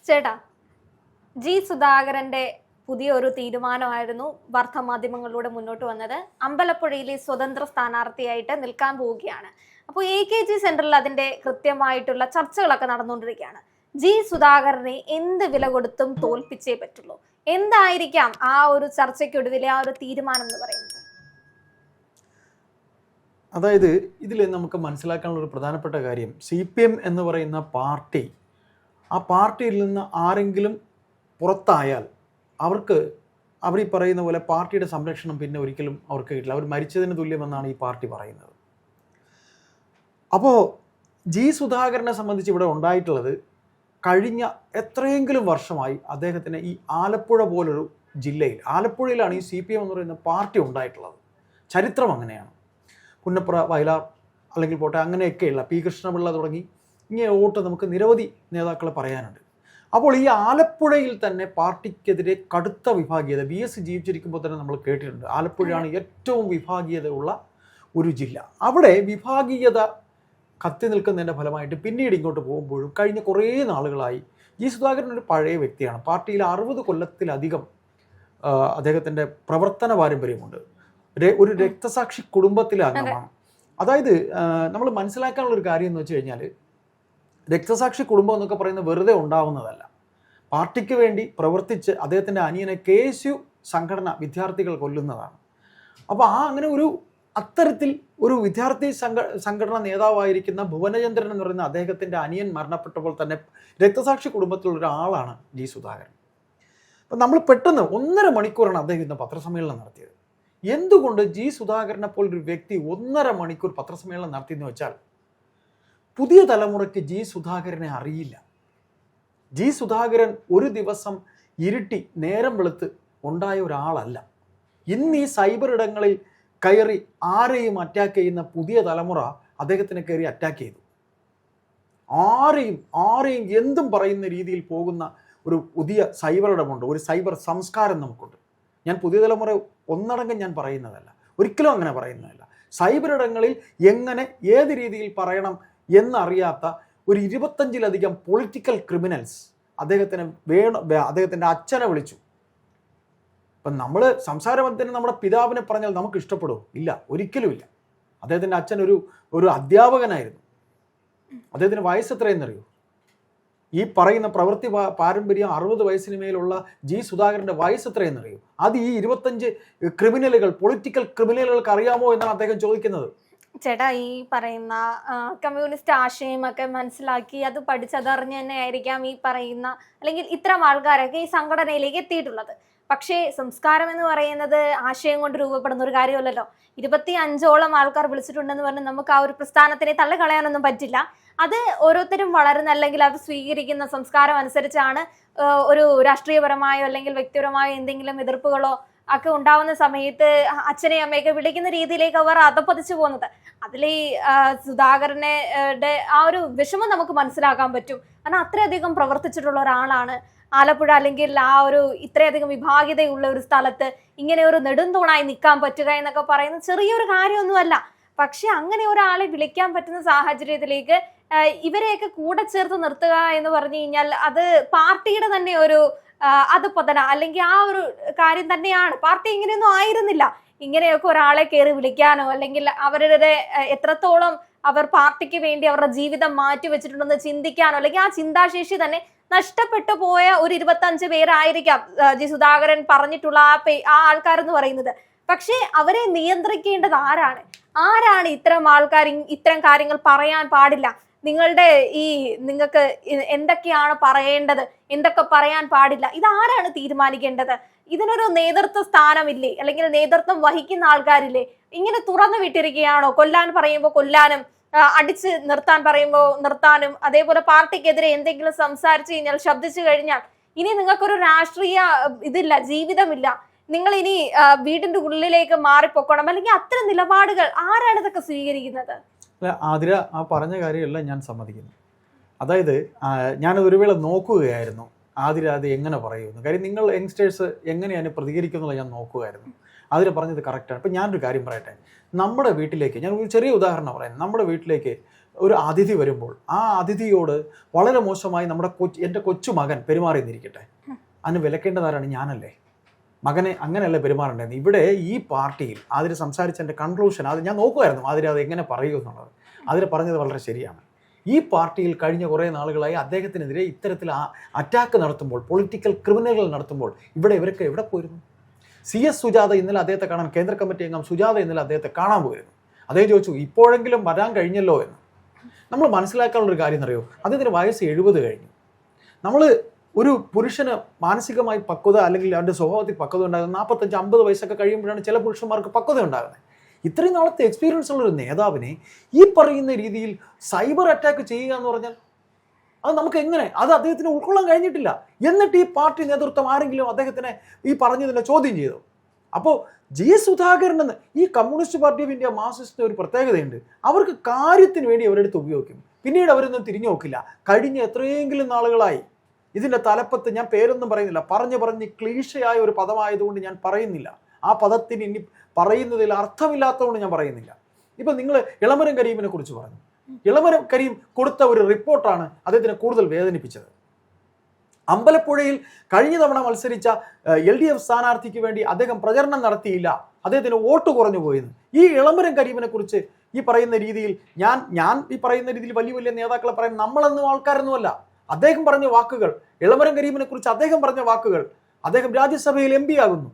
ചേട്ടാ, ജി സുധാകരന്റെ പുതിയ ഒരു തീരുമാനമായിരുന്നു വാർത്താമാധ്യമങ്ങളിലൂടെ മുന്നോട്ട് വന്നത്. അമ്പലപ്പുഴയിലെ സ്വതന്ത്ര സ്ഥാനാർത്ഥിയായിട്ട് നിൽക്കാൻ പോവുകയാണ്. അപ്പോൾ AKG സെന്ററിൽ അതിന്റെ കൃത്യമായിട്ടുള്ള ചർച്ചകളൊക്കെ നടന്നുകൊണ്ടിരിക്കുകയാണ്. ജി സുധാകരനെ എന്ത് വില കൊടുത്തും തോൽപ്പിച്ചേ പറ്റുള്ളൂ. എന്തായിരിക്കാം ആ ഒരു ചർച്ചയ്ക്കൊടുവിലെ ആ ഒരു തീരുമാനം എന്ന് പറയുന്നത്? അതായത് ഇതിൽ നമുക്ക് മനസ്സിലാക്കാനുള്ള ഒരു പ്രധാനപ്പെട്ട കാര്യം, CPM എന്ന് പറയുന്ന പാർട്ടി, ആ പാർട്ടിയിൽ നിന്ന് ആരെങ്കിലും പുറത്തായാൽ അവർ ഈ പറയുന്ന പോലെ പാർട്ടിയുടെ സംരക്ഷണം പിന്നെ ഒരിക്കലും അവർക്ക് കിട്ടില്ല. അവർ മരിച്ചതിന് തുല്യമെന്നാണ് ഈ പാർട്ടി പറയുന്നത്. അപ്പോൾ ജി സുധാകരനെ സംബന്ധിച്ച് ഇവിടെ ഉണ്ടായിട്ടുള്ളത്, കഴിഞ്ഞ എത്രയെങ്കിലും വർഷമായി അദ്ദേഹത്തിന് ഈ ആലപ്പുഴ പോലൊരു ജില്ലയിൽ, ആലപ്പുഴയിലാണ് ഈ CPM എന്ന് പറയുന്ന പാർട്ടി ഉണ്ടായിട്ടുള്ളത്. ചരിത്രം അങ്ങനെയാണ്. പുന്നപ്ര, വയലാർ അല്ലെങ്കിൽ പോട്ടെ, അങ്ങനെയൊക്കെയുള്ള P. കൃഷ്ണപിള്ള തുടങ്ങി ഇങ്ങനെ നമുക്ക് നിരവധി നേതാക്കളെ പറയാനുണ്ട്. അപ്പോൾ ഈ ആലപ്പുഴയിൽ തന്നെ പാർട്ടിക്കെതിരെ കടുത്ത വിഭാഗീയത, VS ജീവിച്ചിരിക്കുമ്പോൾ തന്നെ നമ്മൾ കേട്ടിട്ടുണ്ട്. ആലപ്പുഴയാണ് ഏറ്റവും വിഭാഗീയതയുള്ള ഒരു ജില്ല. അവിടെ വിഭാഗീയത കത്തി നിൽക്കുന്നതിൻ്റെ ഫലമായിട്ട് പിന്നീട് ഇങ്ങോട്ട് പോകുമ്പോഴും കഴിഞ്ഞ കുറേ നാളുകളായി ജി സുധാകരൻ ഒരു പഴയ വ്യക്തിയാണ്. പാർട്ടിയിൽ 60 കൊല്ലത്തിലധികം അദ്ദേഹത്തിൻ്റെ പ്രവർത്തന പാരമ്പര്യമുണ്ട്. ഒരു രക്തസാക്ഷി കുടുംബത്തിലെ അംഗമാണ്. അതായത് നമ്മൾ മനസ്സിലാക്കാനുള്ളൊരു കാര്യം എന്ന് വെച്ച് കഴിഞ്ഞാൽ, രക്തസാക്ഷി കുടുംബം എന്നൊക്കെ പറയുന്നത് വെറുതെ ഉണ്ടാവുന്നതല്ല. പാർട്ടിക്ക് വേണ്ടി പ്രവർത്തിച്ച് അദ്ദേഹത്തിൻ്റെ അനിയനെ KSU സംഘടന വിദ്യാർത്ഥികൾ കൊല്ലുന്നതാണ്. അപ്പോൾ അങ്ങനെ അത്തരത്തിൽ ഒരു വിദ്യാർത്ഥി സംഘടന നേതാവായിരിക്കുന്ന ഭുവനചന്ദ്രൻ എന്ന് പറയുന്ന അദ്ദേഹത്തിൻ്റെ അനിയൻ മരണപ്പെട്ടപ്പോൾ തന്നെ രക്തസാക്ഷി കുടുംബത്തിലുള്ള ഒരാളാണ് ജി സുധാകരൻ. അപ്പം നമ്മൾ പെട്ടെന്ന് 1.5 മണിക്കൂറാണ് അദ്ദേഹം ഇന്ന് പത്രസമ്മേളനം നടത്തിയത്. എന്തുകൊണ്ട് ജി സുധാകരനെ പോലൊരു വ്യക്തി 1.5 മണിക്കൂർ പത്രസമ്മേളനം നടത്തിയെന്ന് വെച്ചാൽ, പുതിയ തലമുറയ്ക്ക് ജി സുധാകരനെ അറിയില്ല. ജി സുധാകരൻ ഒരു ദിവസം ഇരുട്ടി നേരം വെളുത്ത് ഉണ്ടായ ഒരാളല്ല. ഇന്ന് ഈ സൈബർ ഇടങ്ങളിൽ കയറി ആരെയും അറ്റാക്ക് ചെയ്യുന്ന പുതിയ തലമുറ അദ്ദേഹത്തിനെ കയറി അറ്റാക്ക് ചെയ്തു. ആരെയും എന്തും പറയുന്ന രീതിയിൽ പോകുന്ന ഒരു പുതിയ സൈബർ ഇടമുണ്ട്, ഒരു സൈബർ സംസ്കാരം നമുക്കുണ്ട്. ഞാൻ പുതിയ തലമുറ ഒന്നടങ്കം ഞാൻ പറയുന്നതല്ല, ഒരിക്കലും അങ്ങനെ പറയുന്നതല്ല. സൈബർ ഇടങ്ങളിൽ എങ്ങനെ ഏത് രീതിയിൽ പറയണം എന്നറിയാത്ത ഒരു 25-ലധികം പൊളിറ്റിക്കൽ ക്രിമിനൽസ് അദ്ദേഹത്തിൻ്റെ അച്ഛനെ വിളിച്ചു. ഇപ്പം നമ്മൾ സംസാരത്തിന് നമ്മുടെ പിതാവിനെ പറഞ്ഞാൽ നമുക്ക് ഇഷ്ടപ്പെടുമോ? ഇല്ല, ഒരിക്കലുമില്ല. അദ്ദേഹത്തിൻ്റെ അച്ഛൻ ഒരു അധ്യാപകനായിരുന്നു. അദ്ദേഹത്തിന് വയസ്സ് എത്രയെന്നറിയോ? ഈ പറയുന്ന പ്രവൃത്തി പാരമ്പര്യം 60 വയസ്സിന് മേലുള്ള ജി സുധാകരൻ്റെ വയസ്സ് എത്രയെന്നറിയോ? അത് ഈ 25 ക്രിമിനലുകൾ, പൊളിറ്റിക്കൽ ക്രിമിനലുകൾക്ക് അറിയാമോ എന്നാണ് അദ്ദേഹം ചോദിക്കുന്നത്. ചേട്ടാ, ഈ പറയുന്ന കമ്മ്യൂണിസ്റ്റ് ആശയമൊക്കെ മനസ്സിലാക്കി അത് പഠിച്ചതറിഞ്ഞ് തന്നെ ആയിരിക്കാം ഈ പറയുന്ന, അല്ലെങ്കിൽ ഇത്തരം ആൾക്കാരൊക്കെ ഈ സംഘടനയിലേക്ക് എത്തിയിട്ടുള്ളത്. പക്ഷേ സംസ്കാരം എന്ന് പറയുന്നത് ആശയം കൊണ്ട് രൂപപ്പെടുന്ന ഒരു കാര്യമല്ലല്ലോ. 25ഓളം ആൾക്കാർ വിളിച്ചിട്ടുണ്ടെന്ന് പറഞ്ഞ് നമുക്ക് ആ ഒരു പ്രസ്ഥാനത്തിനെ തള്ളിക്കളയാനൊന്നും പറ്റില്ല. അത് ഓരോരുത്തരും വളരുന്ന, അല്ലെങ്കിൽ അവർ സ്വീകരിക്കുന്ന സംസ്കാരം അനുസരിച്ചാണ് ഒരു രാഷ്ട്രീയപരമായോ അല്ലെങ്കിൽ വ്യക്തിപരമായോ എന്തെങ്കിലും എതിർപ്പുകളോ ഒക്കെ ഉണ്ടാവുന്ന സമയത്ത് അച്ഛനെയും അമ്മയൊക്കെ വിളിക്കുന്ന രീതിയിലേക്ക് അവർ അധപ്പതിച്ചു പോകുന്നത്. അതിൽ ഈ സുധാകരനെ ആ ഒരു വിഷമം നമുക്ക് മനസ്സിലാക്കാൻ പറ്റും. കാരണം അത്രയധികം പ്രവർത്തിച്ചിട്ടുള്ള ഒരാളാണ്. ആലപ്പുഴ അല്ലെങ്കിൽ ആ ഒരു ഇത്രയധികം വിഭാഗീയതയുള്ള ഒരു സ്ഥലത്ത് ഇങ്ങനെ ഒരു നെടുന്തൂണായി നിൽക്കാൻ പറ്റുക എന്നൊക്കെ പറയുന്നത് ചെറിയൊരു കാര്യമൊന്നുമല്ല. പക്ഷെ അങ്ങനെ ഒരാളെ വിളിക്കാൻ പറ്റുന്ന സാഹചര്യത്തിലേക്ക് ഇവരെയൊക്കെ കൂടെ ചേർത്ത് നിർത്തുക എന്ന് പറഞ്ഞു കഴിഞ്ഞാൽ അത് പാർട്ടിയുടെ തന്നെ ഒരു അധപ്പതന, അല്ലെങ്കിൽ ആ ഒരു കാര്യം തന്നെയാണ്. പാർട്ടി ഇങ്ങനെയൊന്നും ആയിരുന്നില്ല. ഇങ്ങനെയൊക്കെ ഒരാളെ കയറി വിളിക്കാനോ അല്ലെങ്കിൽ അവരുടെ എത്രത്തോളം അവർ പാർട്ടിക്ക് വേണ്ടി അവരുടെ ജീവിതം മാറ്റി വെച്ചിട്ടുണ്ടെന്ന് ചിന്തിക്കാനോ, അല്ലെങ്കിൽ ആ ചിന്താശേഷി തന്നെ നഷ്ടപ്പെട്ടു പോയ ഒരു 25 പേരായിരിക്കാം ജി സുധാകരൻ പറഞ്ഞിട്ടുള്ള ആ ആൾക്കാരെന്ന് പറയുന്നത്. പക്ഷേ അവരെ നിയന്ത്രിക്കേണ്ടത് ആരാണ് ഇത്തരം ആൾക്കാർ ഇത്തരം കാര്യങ്ങൾ പറയാൻ പാടില്ല, നിങ്ങൾക്ക് എന്തൊക്കെയാണ് പറയേണ്ടത്, എന്തൊക്കെ പറയാൻ പാടില്ല, ഇതാരാണ് തീരുമാനിക്കേണ്ടത്? ഇതിനൊരു നേതൃത്വ സ്ഥാനമില്ലേ? അല്ലെങ്കിൽ നേതൃത്വം വഹിക്കുന്ന ആൾക്കാരില്ലേ? ഇങ്ങനെ തുറന്നു വിട്ടിരിക്കുകയാണോ? കൊല്ലാൻ പറയുമ്പോൾ കൊല്ലാനും, അടിച്ച് നിർത്താൻ പറയുമ്പോൾ നിർത്താനും, അതേപോലെ പാർട്ടിക്കെതിരെ എന്തെങ്കിലും സംസാരിച്ചു കഴിഞ്ഞാൽ, ശബ്ദിച്ചു കഴിഞ്ഞാൽ ഇനി നിങ്ങൾക്കൊരു രാഷ്ട്രീയ ഇതില്ല, ജീവിതമില്ല, നിങ്ങൾ ഇനി വീടിന്റെ ഉള്ളിലേക്ക് മാറിപ്പോക്കണം, അല്ലെങ്കിൽ അത്തരം നിലപാടുകൾ ആരാണ് ഇതൊക്കെ സ്വീകരിക്കുന്നത്? ആതിര ആ പറഞ്ഞ കാര്യമെല്ലാം ഞാൻ സമ്മതിക്കുന്നു. അതായത് ഞാൻ ഒരു വേള നോക്കുകയായിരുന്നു ആതിര അത് എങ്ങനെ പറയുന്നു. കാര്യം നിങ്ങൾ യങ്സ്റ്റേഴ്സ് എങ്ങനെയാണ് പ്രതികരിക്കുന്നുള്ള ഞാൻ നോക്കുകയായിരുന്നു. ആതിര പറഞ്ഞത് കറക്റ്റാണ്. ഇപ്പം ഞാനൊരു കാര്യം പറയട്ടെ. നമ്മുടെ വീട്ടിലേക്ക്, ഞാൻ ഒരു ചെറിയ ഉദാഹരണം പറയാം. നമ്മുടെ വീട്ടിലേക്ക് ഒരു അതിഥി വരുമ്പോൾ ആ അതിഥിയോട് വളരെ മോശമായി നമ്മുടെ എൻ്റെ കൊച്ചു മകൻ പെരുമാറിയെന്നിരിക്കട്ടെ, അതിന് വിലക്കേണ്ടതാരാണ്? ഞാനല്ലേ? മകനെ അങ്ങനെയല്ല പെരുമാറേണ്ടത്. ഇവിടെ ഈ പാർട്ടിയിൽ അതിന് സംസാരിച്ച എൻ്റെ കൺക്ലൂഷൻ അത് ഞാൻ നോക്കുമായിരുന്നു, അത് എങ്ങനെ പറയൂ എന്നുള്ളത്. അതിൽ പറഞ്ഞത് വളരെ ശരിയാണ്. ഈ പാർട്ടിയിൽ കഴിഞ്ഞ കുറേ നാളുകളായി അദ്ദേഹത്തിനെതിരെ ഇത്തരത്തിൽ അറ്റാക്ക് നടത്തുമ്പോൾ, പൊളിറ്റിക്കൽ ക്രിമിനലുകൾ നടത്തുമ്പോൾ ഇവരൊക്കെ എവിടെ പോയിരുന്നു? CS സുജാത ഇന്നലെ അദ്ദേഹത്തെ കാണാൻ, കേന്ദ്ര കമ്മിറ്റി അംഗം സുജാത ഇന്നലെ അദ്ദേഹത്തെ കാണാൻ പോയിരുന്നു. അദ്ദേഹം ചോദിച്ചു ഇപ്പോഴെങ്കിലും വരാൻ കഴിഞ്ഞല്ലോ എന്ന്. നമ്മൾ മനസ്സിലാക്കാനുള്ളൊരു കാര്യം എന്നറിയോ, അദ്ദേഹത്തിന് വയസ്സ് 70 കഴിഞ്ഞു. നമ്മൾ ഒരു പുരുഷന് മാനസികമായി പക്വത അല്ലെങ്കിൽ അവൻ്റെ സ്വഭാവത്തിൽ പക്വത ഉണ്ടാകുന്നത് 45-50 വയസ്സൊക്കെ കഴിയുമ്പോഴാണ് ചില പുരുഷന്മാർക്ക് പക്വത ഉണ്ടാകുന്നത്. ഇത്രയും നാളത്തെ എക്സ്പീരിയൻസ് ഉള്ളൊരു നേതാവിനെ ഈ പറയുന്ന രീതിയിൽ സൈബർ അറ്റാക്ക് ചെയ്യുക എന്ന് പറഞ്ഞാൽ അത് നമുക്ക് എങ്ങനെ, അത് അദ്ദേഹത്തിന് ഉൾക്കൊള്ളാൻ കഴിഞ്ഞിട്ടില്ല. എന്നിട്ട് ഈ പാർട്ടി നേതൃത്വം ആരെങ്കിലും അദ്ദേഹത്തിനെ ഈ പറഞ്ഞതിനെ ചോദ്യം ചെയ്തു? അപ്പോൾ സുധാകരൻ എന്ന് ഈ കമ്മ്യൂണിസ്റ്റ് പാർട്ടി ഓഫ് ഇന്ത്യ മാർക്സിസ്റ്റിന് ഒരു പ്രത്യേകതയുണ്ട്. അവർക്ക് കാര്യത്തിന് വേണ്ടി അവരെടുത്ത് ഉപയോഗിക്കും, പിന്നീട് അവരൊന്നും തിരിഞ്ഞു നോക്കില്ല. കഴിഞ്ഞ എത്രയെങ്കിലും നാളുകളായി ഇതിൻ്റെ തലപ്പത്ത്, ഞാൻ പേരൊന്നും പറയുന്നില്ല, പറഞ്ഞ് ക്ലീഷയായ ഒരു പദമായതുകൊണ്ട് ഞാൻ പറയുന്നില്ല, ആ പദത്തിന് ഇനി പറയുന്നതിൽ അർത്ഥമില്ലാത്തതുകൊണ്ട് ഞാൻ പറയുന്നില്ല. ഇപ്പം നിങ്ങൾ ഇളമരം കരീമിനെ കുറിച്ച് പറഞ്ഞു. ഇളമരം കരീം കൊടുത്ത ഒരു റിപ്പോർട്ടാണ് അദ്ദേഹത്തിനെ കൂടുതൽ വേദനിപ്പിച്ചത്. അമ്പലപ്പുഴയിൽ കഴിഞ്ഞ തവണ മത്സരിച്ച LDF സ്ഥാനാർത്ഥിക്ക് വേണ്ടി അദ്ദേഹം പ്രചരണം നടത്തിയില്ല, അദ്ദേഹത്തിന് വോട്ട് കുറഞ്ഞു പോയെന്ന്. ഈ ഇളമരം കരീമിനെ കുറിച്ച് ഈ പറയുന്ന രീതിയിൽ ഞാൻ ഈ പറയുന്ന രീതിയിൽ വലിയ വലിയ നേതാക്കളെ പറയാൻ നമ്മളെന്നും ആൾക്കാരൊന്നുമല്ല. അദ്ദേഹം പറഞ്ഞ വാക്കുകൾ, ഇളമരം കരീമിനെ കുറിച്ച് അദ്ദേഹം പറഞ്ഞ വാക്കുകൾ, അദ്ദേഹം രാജ്യസഭയിൽ MP ആകുന്നു,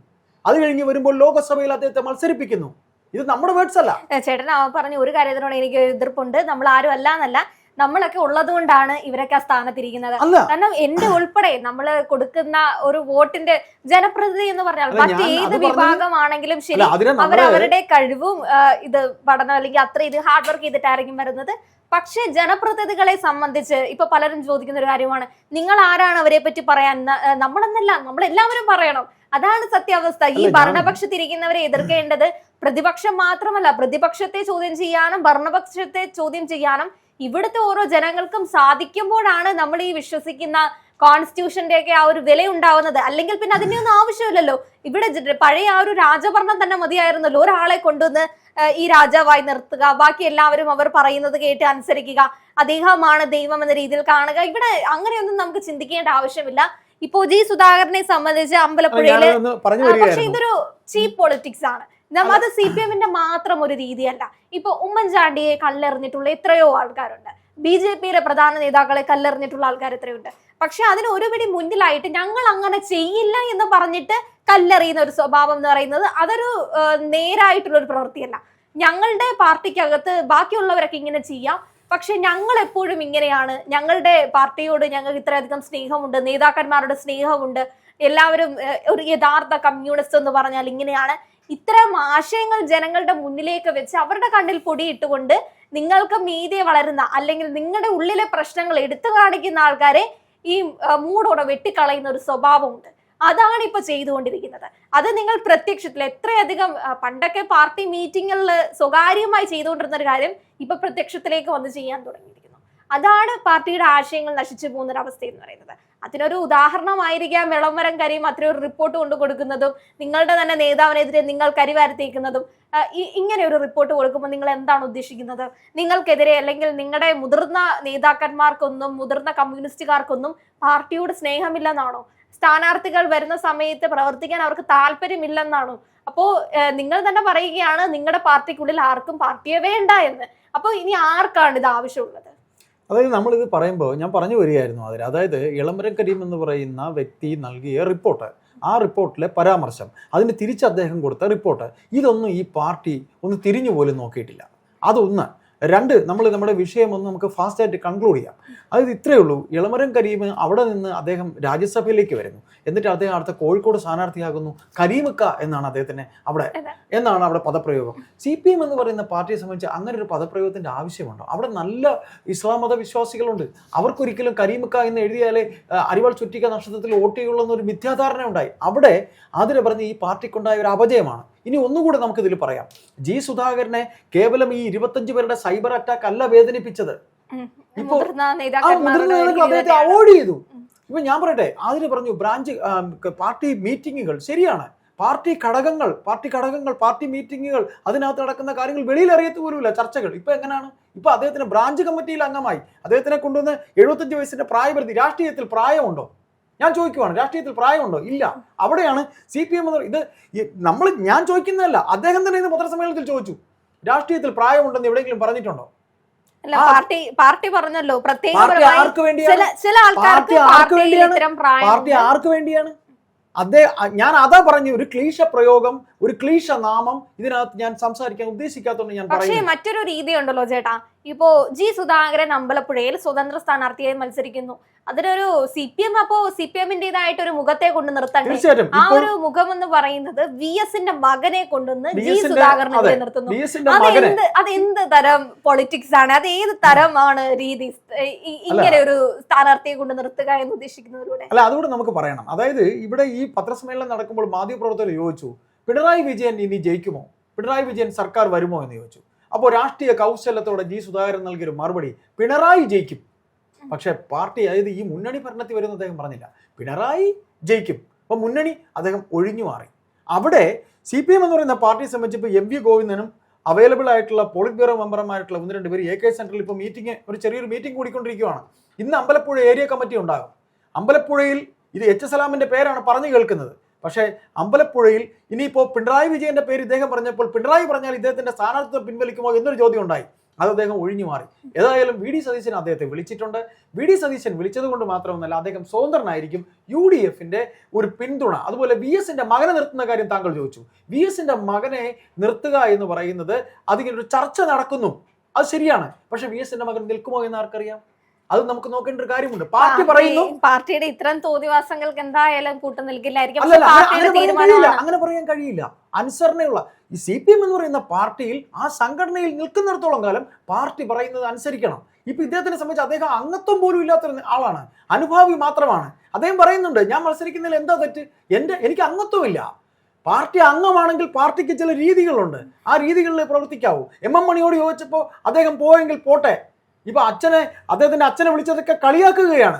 അത് കഴിഞ്ഞ് വരുമ്പോൾ ലോകസഭയിൽ അദ്ദേഹത്തെ മത്സരിപ്പിക്കുന്നു. ഇത് നമ്മുടെ വേർഡ്സ് അല്ല. ചേട്ടൻ പറഞ്ഞ ഒരു കാര്യത്തിനോട് എനിക്ക് എതിർപ്പുണ്ട്. നമ്മൾ ആരും അല്ല എന്നല്ല, നമ്മളൊക്കെ ഉള്ളത് കൊണ്ടാണ് ഇവരൊക്കെ ആ സ്ഥാനത്തിരിക്കുന്നത്. കാരണം എന്റെ ഉൾപ്പെടെ നമ്മൾ കൊടുക്കുന്ന ഒരു വോട്ടിന്റെ ജനപ്രതിനിധി എന്ന് പറഞ്ഞാൽ മറ്റേത് വിഭാഗമാണെങ്കിലും ശരി, അവരവരുടെ കഴിവും ഇത് പഠനം അല്ലെങ്കിൽ അത്ര ഇത് ഹാർഡ് വർക്ക് ചെയ്തിട്ടായിരിക്കും വരുന്നത്. പക്ഷെ ജനപ്രതിനിധികളെ സംബന്ധിച്ച് ഇപ്പൊ പലരും ചോദിക്കുന്ന ഒരു കാര്യമാണ്, നിങ്ങൾ ആരാണ് അവരെ പറ്റി പറയാൻ? നമ്മളെന്നല്ല, നമ്മളെല്ലാവരും പറയണം. അതാണ് സത്യാവസ്ഥ. ഈ ഭരണപക്ഷത്തിരിക്കുന്നവരെ എതിർക്കേണ്ടത് പ്രതിപക്ഷം മാത്രമല്ല, പ്രതിപക്ഷത്തെ ചോദ്യം ചെയ്യാനും ഭരണപക്ഷത്തെ ചോദ്യം ചെയ്യാനും ഇവിടുത്തെ ഓരോ ജനങ്ങൾക്കും സാധിക്കുമ്പോഴാണ് നമ്മൾ ഈ വിശ്വസിക്കുന്ന കോൺസ്റ്റിറ്റ്യൂഷന്റെ ഒക്കെ ആ ഒരു വില ഉണ്ടാവുന്നത്. അല്ലെങ്കിൽ പിന്നെ അതിന്റെ ഒന്നും ആവശ്യമില്ലല്ലോ. ഇവിടെ പഴയ ആ ഒരു രാജഭരണം തന്നെ മതിയായിരുന്നല്ലോ. ഒരാളെ കൊണ്ടുവന്ന് ഈ രാജാവായി നിർത്തുക, ബാക്കി എല്ലാവരും അവർ പറയുന്നത് കേട്ട് അനുസരിക്കുക, അദ്ദേഹമാണ് ദൈവം എന്ന രീതിയിൽ കാണുക. ഇവിടെ അങ്ങനെയൊന്നും നമുക്ക് ചിന്തിക്കേണ്ട ആവശ്യമില്ല. ഇപ്പോ സുധാകരനെ സംബന്ധിച്ച് അമ്പലപ്പുഴയില്, പക്ഷെ ഇതൊരു ചീപ്പ് പൊളിറ്റിക്സ് ആണ്. അത് CPM-ന്റെ മാത്രം ഒരു രീതിയല്ല. ഇപ്പൊ ഉമ്മൻചാണ്ടിയെ കല്ലെറിഞ്ഞിട്ടുള്ള എത്രയോ ആൾക്കാരുണ്ട്, BJP-യിലെ പ്രധാന നേതാക്കളെ കല്ലെറിഞ്ഞിട്ടുള്ള ആൾക്കാർ എത്രയുണ്ട്. പക്ഷെ അതിന് ഒരുപിടി മുന്നിലായിട്ട് ഞങ്ങൾ അങ്ങനെ ചെയ്യില്ല എന്ന് പറഞ്ഞിട്ട് കല്ലെറിയുന്ന ഒരു സ്വഭാവം എന്ന് പറയുന്നത് അതൊരു നേരായിട്ടുള്ള ഒരു പ്രവൃത്തിയല്ല. ഞങ്ങളുടെ പാർട്ടിക്കകത്ത് ബാക്കിയുള്ളവരൊക്കെ ഇങ്ങനെ ചെയ്യാം, പക്ഷെ ഞങ്ങൾ എപ്പോഴും ഇങ്ങനെയാണ്, ഞങ്ങളുടെ പാർട്ടിയോട് ഞങ്ങൾക്ക് ഇത്രയധികം സ്നേഹമുണ്ട്, നേതാക്കന്മാരുടെ സ്നേഹമുണ്ട്, എല്ലാവരും ഒരു യഥാർത്ഥ കമ്മ്യൂണിസ്റ്റ് എന്ന് പറഞ്ഞാൽ ഇങ്ങനെയാണ്. ഇത്തരം ആശയങ്ങൾ ജനങ്ങളുടെ മുന്നിലേക്ക് വെച്ച് അവരുടെ കണ്ണിൽ പൊടിയിട്ടുകൊണ്ട് നിങ്ങൾക്ക് മീതെ വളരുന്ന അല്ലെങ്കിൽ നിങ്ങളുടെ ഉള്ളിലെ പ്രശ്നങ്ങൾ എടുത്തു കാണിക്കുന്ന ആൾക്കാരെ ഈ മൂടോടെ വെട്ടിക്കളയുന്ന ഒരു സ്വഭാവമുണ്ട്. അതാണ് ഇപ്പൊ ചെയ്തുകൊണ്ടിരിക്കുന്നത്. അത് നിങ്ങൾ പ്രത്യക്ഷത്തിൽ എത്രയധികം പണ്ടൊക്കെ പാർട്ടി മീറ്റിങ്ങുകളിൽ സ്വകാര്യമായി ചെയ്തുകൊണ്ടിരുന്ന ഒരു കാര്യം ഇപ്പൊ പ്രത്യക്ഷത്തിലേക്ക് വന്ന് ചെയ്യാൻ തുടങ്ങിയിരിക്കുന്നു. അതാണ് പാർട്ടിയുടെ ആശയങ്ങൾ നശിച്ചു പോകുന്ന ഒരു അവസ്ഥ എന്ന് പറയുന്നത്. അതിനൊരു ഉദാഹരണമായിരിക്കാം ഇളമരം കരീം അത്രയും ഒരു റിപ്പോർട്ട് കൊണ്ടു കൊടുക്കുന്നതും നിങ്ങളുടെ തന്നെ നേതാവിനെതിരെ നിങ്ങൾ കരിവാരിത്തേക്കുന്നതും. ഇങ്ങനെ ഒരു റിപ്പോർട്ട് കൊടുക്കുമ്പോൾ നിങ്ങൾ എന്താണ് ഉദ്ദേശിക്കുന്നത്? നിങ്ങൾക്കെതിരെ അല്ലെങ്കിൽ നിങ്ങളുടെ മുതിർന്ന നേതാക്കന്മാർക്കൊന്നും മുതിർന്ന കമ്മ്യൂണിസ്റ്റുകാർക്കൊന്നും പാർട്ടിയോട് സ്നേഹമില്ലെന്നാണോ? സ്ഥാനാർത്ഥികൾ വരുന്ന സമയത്ത് പ്രവർത്തിക്കാൻ അവർക്ക് താല്പര്യമില്ലെന്നാണോ? അപ്പോ നിങ്ങൾ തന്നെ പറയുകയാണ് നിങ്ങളുടെ പാർട്ടിക്കുള്ളിൽ ആർക്കും പാർട്ടിയെ വേണ്ട എന്ന്. അപ്പോൾ ഇനി ആർക്കാണ് ഇത് ആവശ്യമുള്ളത്? അതായത് നമ്മളിത് പറയുമ്പോൾ ഞാൻ പറഞ്ഞു വരികയായിരുന്നു അതായത് ഇളമരം കരീം എന്ന് പറയുന്ന വ്യക്തി നൽകിയ റിപ്പോർട്ട്, ആ റിപ്പോർട്ടിലെ പരാമർശം, അതിന് തിരിച്ച് അദ്ദേഹം കൊടുത്ത റിപ്പോർട്ട്, ഇതൊന്നും ഈ പാർട്ടി ഒന്ന് തിരിഞ്ഞു പോലും നോക്കിയിട്ടില്ല. അതൊന്ന്. രണ്ട്, നമ്മുടെ വിഷയം ഒന്ന് നമുക്ക് ഫാസ്റ്റായിട്ട് കൺക്ലൂഡ് ചെയ്യാം. അതായത് ഇത്രയേ ഉള്ളൂ. ഇളമരം കരീം അവിടെ നിന്ന് അദ്ദേഹം രാജ്യസഭയിലേക്ക് വരുന്നു, എന്നിട്ട് അദ്ദേഹം അടുത്ത കോഴിക്കോട് സ്ഥാനാർത്ഥിയാകുന്നു. കരീമക്ക എന്നാണ് അദ്ദേഹത്തിന് അവിടെ പദപ്രയോഗം. CPM എന്ന് പറയുന്ന പാർട്ടിയെ സംബന്ധിച്ച് അങ്ങനെ ഒരു പദപ്രയോഗത്തിന്റെ ആവശ്യമുണ്ടോ? അവിടെ നല്ല ഇസ്ലാം മത വിശ്വാസികളുണ്ട്. അവർക്കൊരിക്കലും കരീമക്ക എന്ന് എഴുതിയാലേ അരിവാൾ ചുറ്റിക്ക നക്ഷത്രത്തിൽ വോട്ട് ചെയ്യുള്ളൂ എന്നൊരു മിഥ്യാധാരണ ഉണ്ടായി. അവിടെ അതിനെ പറഞ്ഞ് ഈ പാർട്ടിക്കുണ്ടായ ഒരു അപജയമാണ്. ഇനി ഒന്നുകൂടെ നമുക്കിതിൽ പറയാം. സുധാകരനെ കേവലം ഈ 25 പേരുടെ സൈബർ അറ്റാക്ക് അല്ല വേദനിപ്പിച്ചത്. ഇപ്പൊ അദ്ദേഹത്തെ അവോയ്ഡ് ചെയ്തു. ഇപ്പൊ ഞാൻ പറയട്ടെ, അതിന് പറഞ്ഞു ബ്രാഞ്ച് പാർട്ടി മീറ്റിങ്ങുകൾ ശരിയാണ്, പാർട്ടി ഘടകങ്ങൾ, പാർട്ടി മീറ്റിങ്ങുകൾ, അതിനകത്ത് നടക്കുന്ന കാര്യങ്ങൾ വെളിയിൽ അറിയത്ത് പോലുമില്ല, ചർച്ചകൾ. ഇപ്പൊ എങ്ങനെയാണ്? ഇപ്പൊ അദ്ദേഹത്തിന് ബ്രാഞ്ച് കമ്മിറ്റിയിൽ അംഗമായി, അദ്ദേഹത്തിനെ കൊണ്ടുവന്ന് 75 വയസ്സിന്റെ പ്രായപരിധി. രാഷ്ട്രീയത്തിൽ പ്രായമുണ്ടോ? ഞാൻ ചോദിക്കുവാണ്, രാഷ്ട്രീയത്തിൽ പ്രായമുണ്ടോ? ഇല്ല. അവിടെയാണ് CPM ഇത് ഞാൻ ചോദിക്കുന്നതല്ല, അദ്ദേഹം തന്നെ ഇന്ന് പത്രസമ്മേളനത്തിൽ ചോദിച്ചു, രാഷ്ട്രീയത്തിൽ പ്രായമുണ്ടെന്ന് എവിടെയെങ്കിലും പറഞ്ഞിട്ടുണ്ടോ? അല്ല, പാർട്ടി പറഞ്ഞല്ലോ പാർട്ടി ആർക്ക് വേണ്ടിയാണ്? പാർട്ടി ആർക്ക് വേണ്ടിയാണ്? ഞാൻ അതാ പറഞ്ഞു, ഒരു ക്ലീശ പ്രയോഗം, ഒരു ക്ലീശ നാമം ഇതിനകത്ത് ഞാൻ സംസാരിക്കാൻ ഉദ്ദേശിക്കാത്തതുകൊണ്ട് ഞാൻ പറയുന്നു. പക്ഷേ മറ്റൊരു രീതി ഉണ്ടല്ലോ ചേട്ടാ, ഇപ്പോ ജി സുധാകരൻ അമ്പലപ്പുഴയിൽ സ്വതന്ത്ര സ്ഥാനാർത്ഥിയായി മത്സരിക്കുന്നു. അതിനൊരു CPM, അപ്പോ CPM-ന്റേതായിട്ട് ഒരു മുഖത്തെ കൊണ്ട് നിർത്തണ്ടേ? ആ ഒരു മുഖം എന്ന് പറയുന്നത് VS-ന്റെ മകനെ കൊണ്ടുവന്ന് ജി സുധാകരനെ നിർത്തുന്നു. അത് എന്ത് തരം പൊളിറ്റിക്സ് ആണ്? അത് ഏത് തരമാണ് രീതി? ഇങ്ങനെ ഒരു സ്ഥാനാർത്ഥിയെ കൊണ്ട് നിർത്തുക എന്ന് ഉദ്ദേശിക്കുന്നവരുടെ അല്ല, അതുകൂടെ നമുക്ക് പറയണം. അതായത് ഇവിടെ ഈ പത്രസമ്മേളനം നടക്കുമ്പോൾ മാധ്യമപ്രവർത്തകർ ചോദിച്ചു, പിണറായി വിജയൻ ഇനി ജയിക്കുമോ, പിണറായി വിജയൻ സർക്കാർ വരുമോ എന്ന് ചോദിച്ചു. അപ്പോൾ രാഷ്ട്രീയ കൗശലത്തോടെ ജി സുധാകരൻ നൽകിയൊരു മറുപടി, പിണറായി ജയിക്കും. പക്ഷെ പാർട്ടി, അതായത് ഈ മുന്നണി ഭരണത്തിൽ വരുന്ന അദ്ദേഹം പറഞ്ഞില്ല, പിണറായി ജയിക്കും. അപ്പൊ മുന്നണി അദ്ദേഹം ഒഴിഞ്ഞു മാറി. അവിടെ CPM എന്ന് പറയുന്ന പാർട്ടിയെ സംബന്ധിച്ച് ഇപ്പോൾ MV ഗോവിന്ദനും അവൈലബിൾ ആയിട്ടുള്ള പോളിറ്റ് ബ്യൂറോ മെമ്പർമാരായിട്ടുള്ള 1-2 പേര് AK സെന്ററിൽ ഇപ്പോൾ ഒരു ചെറിയൊരു മീറ്റിംഗ് കൂടിക്കൊണ്ടിരിക്കുകയാണ്. ഇന്ന് അമ്പലപ്പുഴ ഏരിയ കമ്മിറ്റി ഉണ്ടാകും. അമ്പലപ്പുഴയിൽ ഇത് H സലാമിന്റെ പേരാണ് പറഞ്ഞു കേൾക്കുന്നത്. പക്ഷേ അമ്പലപ്പുഴയിൽ ഇനിയിപ്പോൾ പിണറായി വിജയന്റെ പേര് ഇദ്ദേഹം പറഞ്ഞപ്പോൾ പിണറായി പറഞ്ഞാൽ ഇദ്ദേഹത്തിന്റെ സ്ഥാനാർത്ഥിത്വം പിൻവലിക്കുമോ എന്നൊരു ചോദ്യം ഉണ്ടായി. അത് അദ്ദേഹം ഒഴിഞ്ഞു മാറി. ഏതായാലും VD സതീശൻ അദ്ദേഹത്തെ വിളിച്ചിട്ടുണ്ട്. VD സതീശൻ വിളിച്ചത് കൊണ്ട് മാത്രമൊന്നല്ല, അദ്ദേഹം സ്വതന്ത്രനായിരിക്കും. UDF-ന്റെ ഒരു പിന്തുണ. അതുപോലെ VS-ന്റെ മകനെ നിർത്തുന്ന കാര്യം താങ്കൾ ചോദിച്ചു. VS-ന്റെ മകനെ നിർത്തുക എന്ന് പറയുന്നത് അതിങ്ങനെ ഒരു ചർച്ച നടക്കുന്നു, അത് ശരിയാണ്. പക്ഷെ VS-ന്റെ മകൻ നിൽക്കുമോ എന്ന് ആർക്കറിയാം? അത് നമുക്ക് നോക്കേണ്ട ഒരു കാര്യമുണ്ട്. പാർട്ടി പറയുന്നു, പാർട്ടിയുടെ ഇത്തരം തോന്നിവാസങ്ങൾക്ക് എന്തായാലും കൂട്ടു നിൽക്കില്ലായിരിക്കും. അങ്ങനെ പറയാൻ കഴിയില്ല. അനുസരണയുള്ള ഈ CPM എന്ന് പറയുന്ന പാർട്ടിയിൽ, ആ സംഘടനയിൽ നിൽക്കുന്നിടത്തോളം കാലം പാർട്ടി പറയുന്നത് അനുസരിക്കണം. ഇപ്പൊ ഇദ്ദേഹത്തിനെ സംബന്ധിച്ച് അദ്ദേഹം അംഗത്വം പോലും ഇല്ലാത്ത ആളാണ്, അനുഭാവി മാത്രമാണ്. അദ്ദേഹം പറയുന്നുണ്ട്, ഞാൻ മത്സരിക്കുന്നതിൽ എന്താ തെറ്റ്, എനിക്ക് അംഗത്വമില്ല. പാർട്ടി അംഗമാണെങ്കിൽ പാർട്ടിക്ക് ചില രീതികളുണ്ട്, ആ രീതികളിൽ പ്രവർത്തിക്കാവൂ. MM മണിയോട് ചോദിച്ചപ്പോൾ അദ്ദേഹം പോയെങ്കിൽ പോട്ടെ. ഇപ്പൊ അദ്ദേഹത്തിന്റെ അച്ഛനെ വിളിച്ചതൊക്കെ കളിയാക്കുകയാണ്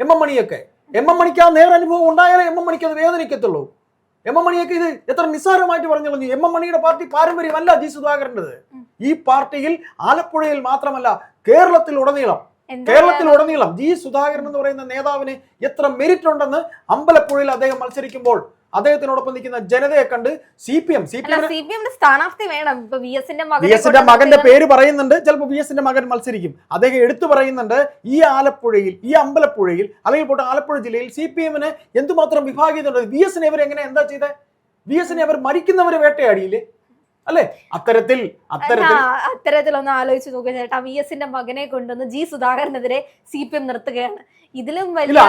MM മണിയൊക്കെ. MM മണിക്ക് ആ നേരനുഭവം ഉണ്ടായാലേ MM മണിക്ക് അത് വേദനിക്കത്തുള്ളൂ. MM മണിയൊക്കെ ഇത് എത്ര നിസ്സാരമായിട്ട് പറഞ്ഞു. MM മണിയുടെ പാർട്ടി പാരമ്പര്യമല്ല ജി സുധാകരൻ്റെത്. ഈ പാർട്ടിയിൽ ആലപ്പുഴയിൽ മാത്രമല്ല കേരളത്തിലുടനീളം ജി സുധാകരൻ എന്ന് പറയുന്ന നേതാവിന് എത്ര മെരിറ്റ് ഉണ്ടെന്ന് അമ്പലപ്പുഴയിൽ അദ്ദേഹം മത്സരിക്കുമ്പോൾ അദ്ദേഹത്തിനോടൊപ്പം നിൽക്കുന്ന ജനതയെ കണ്ട് CPM സ്ഥാനാർത്ഥി വേണം. VS-ന്റെ മകന്റെ പേര് പറയുന്നുണ്ട്, ചിലപ്പോൾ VS-ന്റെ മകൻ മത്സരിക്കും. അദ്ദേഹം എടുത്തു പറയുന്നുണ്ട്, ഈ ആലപ്പുഴയിൽ, ഈ അമ്പലപ്പുഴയിൽ, അല്ലെങ്കിൽ പോട്ടെ ആലപ്പുഴ ജില്ലയിൽ CPM-ന് എന്തുമാത്രം വിഭാഗീയത. VS-നെ ഇവർ എങ്ങനെ എന്താ ചെയ്തേ? VS-നെ അവർ മരിക്കുന്നവരെ വേട്ടയാടിയില്ലേ? അല്ലെ? അത്തരത്തിലൊന്ന് ആലോചിച്ച് നോക്കുക ചേട്ടാ. VS-ന്റെ മകനെ കൊണ്ടുവന്ന് ജി സുധാകരനെതിരെ CPM നിർത്തുകയാണ്. ഇതിലും വലിയ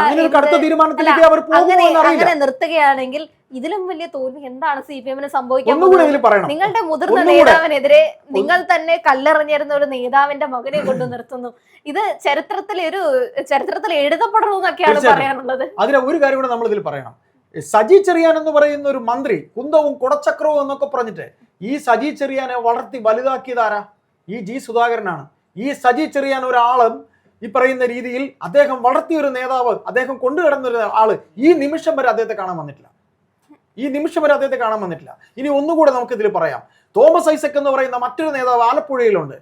അങ്ങനെ നിർത്തുകയാണെങ്കിൽ ഇതിലും വലിയ തോൽവി എന്താണ് CPM-ന് സംഭവിക്കാൻ? നിങ്ങളുടെ മുതിർന്ന നേതാവിനെതിരെ നിങ്ങൾ തന്നെ കല്ലെറിഞ്ഞിരുന്ന ഒരു നേതാവിന്റെ മകനെ കൊണ്ട് നിർത്തുന്നു. ഇത് ചരിത്രത്തിൽ എഴുതപ്പെടണമെന്നൊക്കെയാണ് പറയാനുള്ളത്. അതിന് ഒരു കാര്യം കൂടെ നമ്മൾ ഇതിൽ പറയണം. സജി ചെറിയാൻ എന്ന് പറയുന്ന ഒരു മന്ത്രി, കുന്തവും കുടച്ചക്രവും എന്നൊക്കെ പറഞ്ഞിട്ട് ഈ സജി ചെറിയാനെ വളർത്തി വലുതാക്കിയതാരാ? ഈ ജി സുധാകരനാണ്. ഈ സജി ചെറിയാൻ ഒരാളും ഈ പറയുന്ന രീതിയിൽ അദ്ദേഹം വളർത്തിയൊരു നേതാവ്, അദ്ദേഹം കൊണ്ടുകിടന്നൊരു ആള് ഈ നിമിഷം വരെ അദ്ദേഹത്തെ കാണാൻ വന്നിട്ടില്ല. ഇനി ഒന്നുകൂടെ നമുക്ക് ഇതിൽ പറയാം. തോമസ് ഐസക് എന്ന് പറയുന്ന മറ്റൊരു നേതാവ് ആലപ്പുഴയിലുണ്ട്.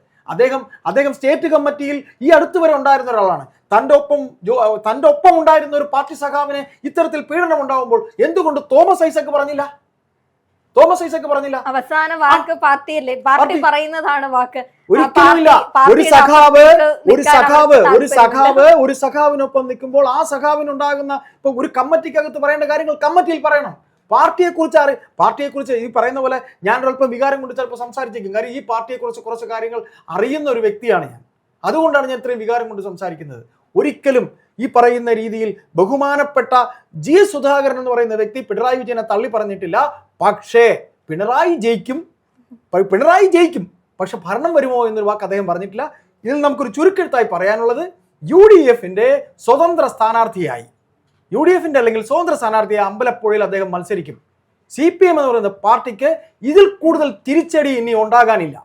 അദ്ദേഹം സ്റ്റേറ്റ് കമ്മിറ്റിയിൽ ഈ അടുത്ത് വരെ ഉണ്ടായിരുന്ന ഒരാളാണ്. തൻ്റെ ഒപ്പം ഉണ്ടായിരുന്ന ഒരു പാർട്ടി സഖാവിനെ ഇത്തരത്തിൽ പീഡനം ഉണ്ടാവുമ്പോൾ എന്തുകൊണ്ട് തോമസ് ഐസക് പറഞ്ഞില്ല? അവസാന വാക്ക് പാർട്ടിയല്ലേ, പാർട്ടി പറയുന്നതാണ് വാക്ക്. ഒരിക്കലുമില്ല. ഒരു സഖാവിനൊപ്പം നിൽക്കുമ്പോൾ ആ സഖാവിനുണ്ടാകുന്ന ഇപ്പൊ ഒരു കമ്മിറ്റിക്കകത്ത് പറയേണ്ട കാര്യങ്ങൾ കമ്മിറ്റിയിൽ പറയണം. പാർട്ടിയെക്കുറിച്ച് ഈ പറയുന്ന പോലെ ഞാൻ ഒരല്പം വികാരം കൊണ്ട് ചിലപ്പോൾ സംസാരിച്ചേക്കും. കാര്യം ഈ പാർട്ടിയെക്കുറിച്ച് കുറച്ച് കാര്യങ്ങൾ അറിയുന്ന ഒരു വ്യക്തിയാണ് ഞാൻ. അതുകൊണ്ടാണ് ഞാൻ ഇത്രയും വികാരം കൊണ്ട് സംസാരിക്കുന്നത്. ഒരിക്കലും ഈ പറയുന്ന രീതിയിൽ ബഹുമാനപ്പെട്ട ജി സുധാകരൻ എന്ന് പറയുന്ന വ്യക്തി പിണറായി വിജയനെ തള്ളി പറഞ്ഞിട്ടില്ല. പക്ഷേ പിണറായി ജയിക്കും, പക്ഷെ ഭരണം വരുമോ എന്നൊരു വാക്ക് അദ്ദേഹം പറഞ്ഞിട്ടില്ല. ഇതിൽ നമുക്കൊരു ചുരുക്കെഴുത്തായി പറയാനുള്ളത്, UDF-ന്റെ സ്വതന്ത്ര സ്ഥാനാർത്ഥിയായി അമ്പലപ്പുഴയിൽ അദ്ദേഹം മത്സരിക്കും. CPM എന്ന് പറയുന്ന പാർട്ടിക്ക് ഇതിൽ കൂടുതൽ തിരിച്ചടി ഇനി ഉണ്ടാകാനില്ല.